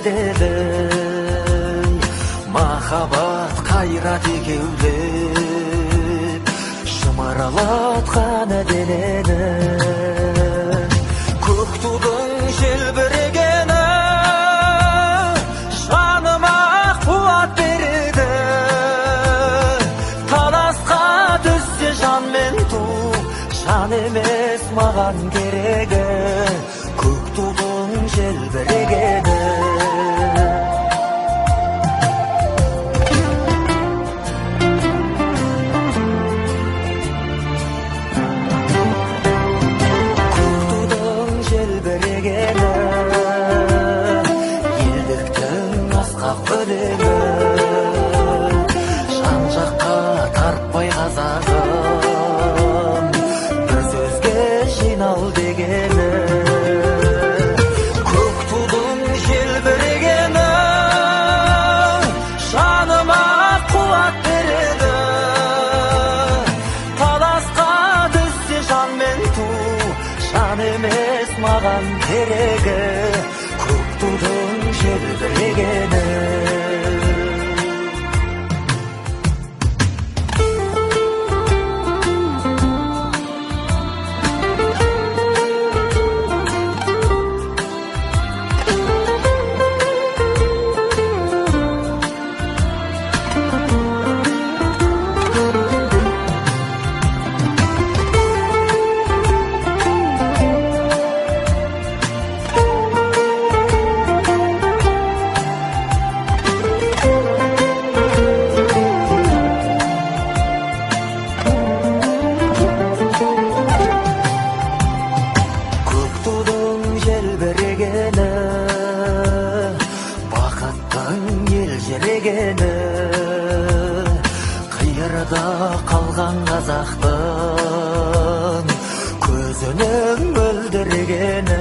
береді. Махаббат қайрат екеулеп шымырлатқан денені. Көк тудың желбірегені жаныма қуат береді. Таласқа түссе жан мен ту, жан емес маған керегі. Көк тудың желбірегені. Жан-жаққа тартпай қазағым, бір сөзге жинал дегені. Көк тудың желбірегені жаныма қуат береді. Таласқа түссе жан мен ту, жан емес маған керегі. Көк тудың желбірегені. Бақыттың елжірегені, қиырда қалған қазақтың көзінің мөлдірегені.